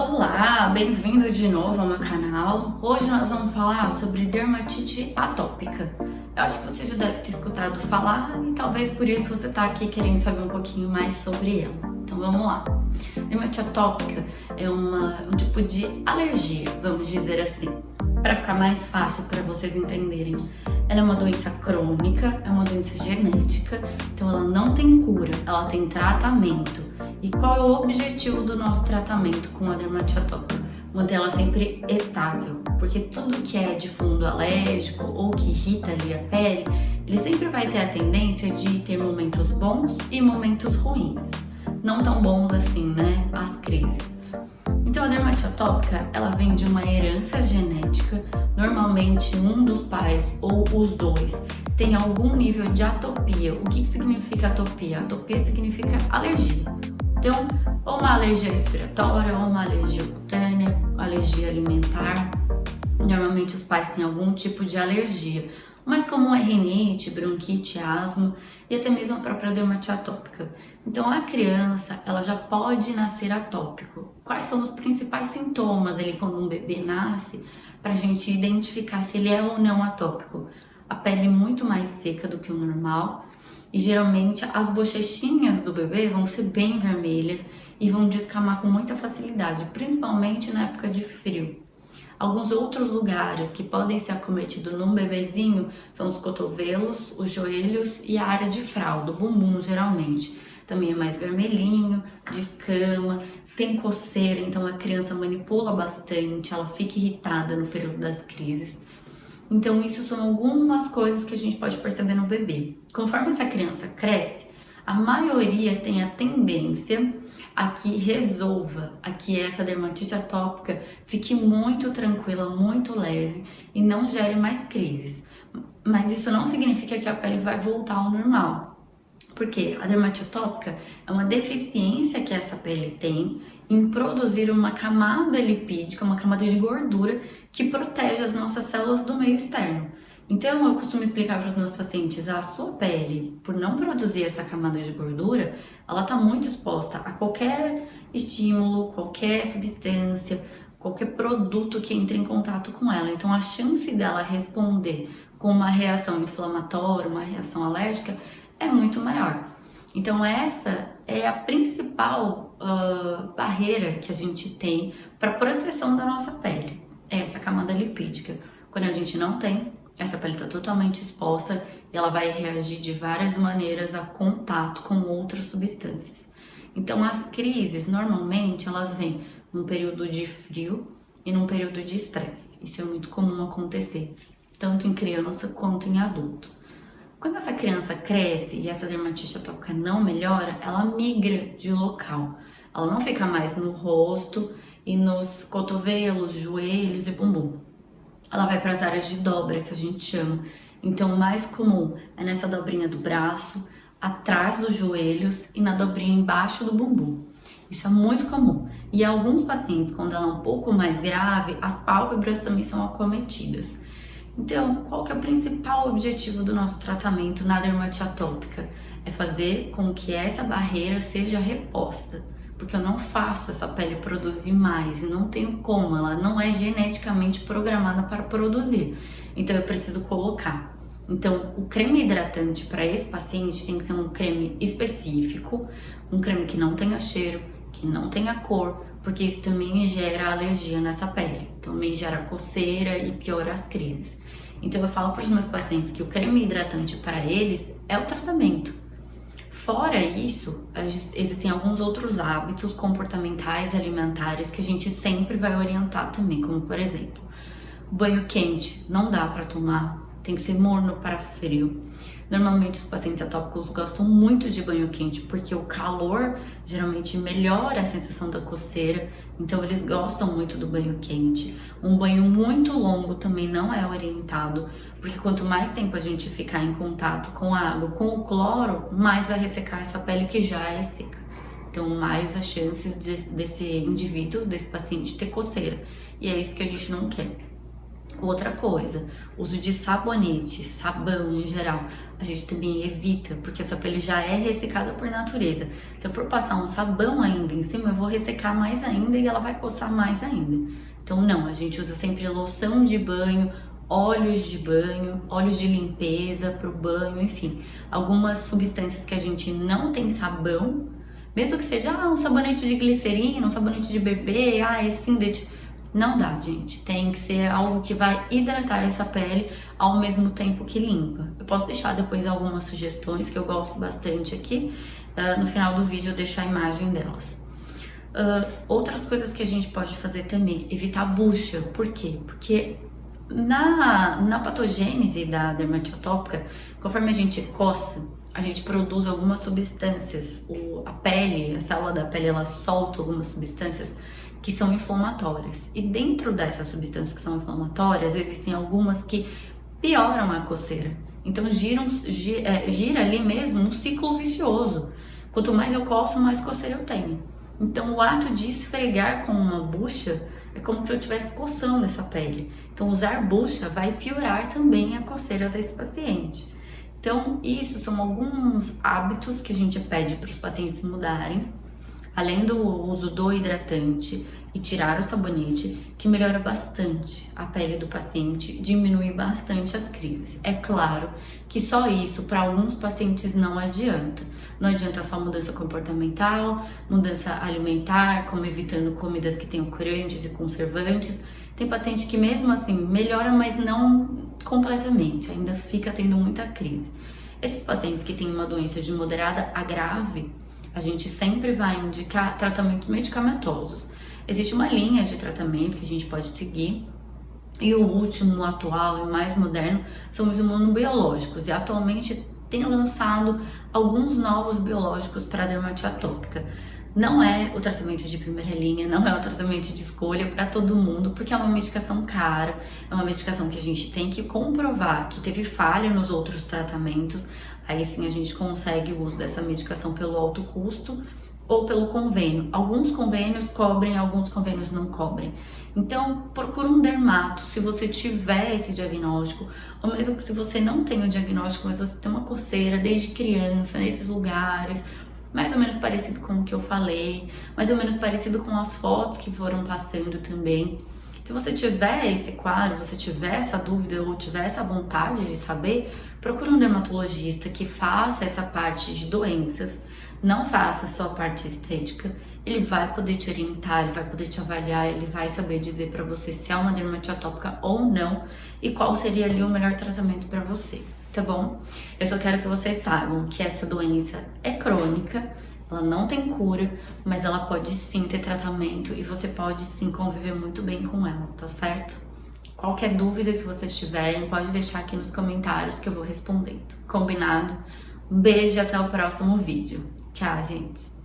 Olá, bem-vindo de novo ao meu canal. Hoje nós vamos falar sobre dermatite atópica. Eu acho que você já deve ter escutado falar e talvez por isso você está aqui querendo saber um pouquinho mais sobre ela. Então vamos lá. Dermatite atópica é um tipo de alergia, vamos dizer assim, para ficar mais fácil para vocês entenderem. Ela é uma doença crônica, é uma doença genética, então ela não tem cura, ela tem tratamento. E qual é o objetivo do nosso tratamento com a dermatite atópica? Manter ela sempre estável, porque tudo que é de fundo alérgico ou que irrita ali a pele, ele sempre vai ter a tendência de ter momentos bons e momentos ruins. Não tão bons assim, né? As crises. Então a dermatite atópica, ela vem de uma herança genética, normalmente um dos pais ou os dois tem algum nível de atopia. O que significa atopia? Atopia significa alergia. Então, ou uma alergia respiratória, ou uma alergia cutânea, alergia alimentar. Normalmente os pais têm algum tipo de alergia, mais comum é rinite, bronquite, asma e até mesmo a própria dermatite atópica. Então a criança, ela já pode nascer atópico. Quais são os principais sintomas ali quando um bebê nasce, para a gente identificar se ele é ou não atópico? A pele muito mais seca do que o normal e geralmente as bochechinhas do bebê vão ser bem vermelhas e vão descamar com muita facilidade, principalmente na época de frio. Alguns outros lugares que podem ser acometidos num bebezinho são os cotovelos, os joelhos e a área de fralda, o bumbum geralmente. Também é mais vermelhinho, descama, tem coceira, então a criança manipula bastante, ela fica irritada no período das crises. Então isso são algumas coisas que a gente pode perceber no bebê. Conforme essa criança cresce, a maioria tem a tendência a que resolva, a que essa dermatite atópica fique muito tranquila, muito leve e não gere mais crises. Mas isso não significa que a pele vai voltar ao normal. Porque a dermatite atópica é uma deficiência que essa pele tem em produzir uma camada lipídica, uma camada de gordura que protege as nossas células do meio externo. Então eu costumo explicar para os meus pacientes, a sua pele, por não produzir essa camada de gordura, ela está muito exposta a qualquer estímulo, qualquer substância, qualquer produto que entre em contato com ela. Então a chance dela responder com uma reação inflamatória, uma reação alérgica, é muito maior. Então essa é a principal barreira que a gente tem para proteção da nossa pele, é essa camada lipídica. Quando a gente não tem, essa pele está totalmente exposta e ela vai reagir de várias maneiras a contato com outras substâncias. Então as crises normalmente elas vêm num período de frio e num período de estresse. Isso é muito comum acontecer, tanto em criança quanto em adulto. Quando essa criança cresce e essa dermatite atópica não melhora, ela migra de local. Ela não fica mais no rosto e nos cotovelos, joelhos e bumbum. Ela vai para as áreas de dobra, que a gente chama. Então, o mais comum é nessa dobrinha do braço, atrás dos joelhos e na dobrinha embaixo do bumbum. Isso é muito comum. E alguns pacientes, quando ela é um pouco mais grave, as pálpebras também são acometidas. Então, qual que é o principal objetivo do nosso tratamento na dermatite atópica? É fazer com que essa barreira seja reposta, porque eu não faço essa pele produzir mais, eu não tenho como, ela não é geneticamente programada para produzir, então eu preciso colocar. Então, o creme hidratante para esse paciente tem que ser um creme específico, um creme que não tenha cheiro, que não tenha cor, porque isso também gera alergia nessa pele, também gera coceira e piora as crises. Então eu falo para os meus pacientes que o creme hidratante para eles é o tratamento. Fora isso, existem alguns outros hábitos comportamentais, alimentares que a gente sempre vai orientar também, como por exemplo, banho quente não dá para tomar, tem que ser morno para frio. Normalmente os pacientes atópicos gostam muito de banho quente porque o calor geralmente melhora a sensação da coceira, então eles gostam muito do banho quente. Um banho muito longo também não é orientado, porque quanto mais tempo a gente ficar em contato com a água, com o cloro, mais vai ressecar essa pele que já é seca. Então mais as chances desse indivíduo, desse paciente ter coceira, e é isso que a gente não quer. Outra coisa, uso de sabonete, sabão em geral, a gente também evita, porque essa pele já é ressecada por natureza. Se eu for passar um sabão ainda em cima, eu vou ressecar mais ainda e ela vai coçar mais ainda. Então não, a gente usa sempre loção de banho, óleos de banho, óleos de limpeza para o banho, enfim. Algumas substâncias que a gente não tem sabão, mesmo que seja um sabonete de glicerina, um sabonete de bebê, esse Sindet. Não dá, gente. Tem que ser algo que vai hidratar essa pele ao mesmo tempo que limpa. Eu posso deixar depois algumas sugestões que eu gosto bastante aqui. No final do vídeo eu deixo a imagem delas. Outras coisas que a gente pode fazer também, evitar bucha. Por quê? Porque na patogênese da dermatite atópica, conforme a gente coça, a gente produz algumas substâncias. A pele, a célula da pele, ela solta algumas substâncias que são inflamatórias. E dentro dessas substâncias que são inflamatórias, existem algumas que pioram a coceira. Então gira ali mesmo um ciclo vicioso. Quanto mais eu coço, mais coceira eu tenho. Então o ato de esfregar com uma bucha é como se eu estivesse coçando essa pele. Então usar bucha vai piorar também a coceira desse paciente. Então isso são alguns hábitos que a gente pede para os pacientes mudarem. Além do uso do hidratante e tirar o sabonete, que melhora bastante a pele do paciente, diminui bastante as crises. É claro que só isso para alguns pacientes não adianta. Não adianta só mudança comportamental, mudança alimentar, como evitando comidas que tenham corantes e conservantes. Tem paciente que mesmo assim melhora, mas não completamente, ainda fica tendo muita crise. Esses pacientes que têm uma doença de moderada a grave, a gente sempre vai indicar tratamentos medicamentosos. Existe uma linha de tratamento que a gente pode seguir e o último, o atual e mais moderno são os imunobiológicos e atualmente tem lançado alguns novos biológicos para a dermatite atópica. Não é o tratamento de primeira linha, não é o tratamento de escolha para todo mundo, porque é uma medicação cara, é uma medicação que a gente tem que comprovar que teve falha nos outros tratamentos. Aí sim a gente consegue o uso dessa medicação pelo alto custo ou pelo convênio. Alguns convênios cobrem, alguns convênios não cobrem. Então, procura um dermato se você tiver esse diagnóstico, ou mesmo que se você não tem o diagnóstico, mas você tem uma coceira desde criança, nesses lugares, mais ou menos parecido com o que eu falei, mais ou menos parecido com as fotos que foram passando também. Se você tiver esse quadro, você tiver essa dúvida ou tiver essa vontade de saber, procura um dermatologista que faça essa parte de doenças, não faça só a parte estética. Ele vai poder te orientar, ele vai poder te avaliar, ele vai saber dizer para você se é uma dermatite atópica ou não e qual seria ali o melhor tratamento para você, tá bom? Eu só quero que vocês saibam que essa doença é crônica, ela não tem cura, mas ela pode sim ter tratamento e você pode sim conviver muito bem com ela, tá certo? Qualquer dúvida que vocês tiverem, pode deixar aqui nos comentários que eu vou respondendo. Combinado? Um beijo e até o próximo vídeo. Tchau, gente!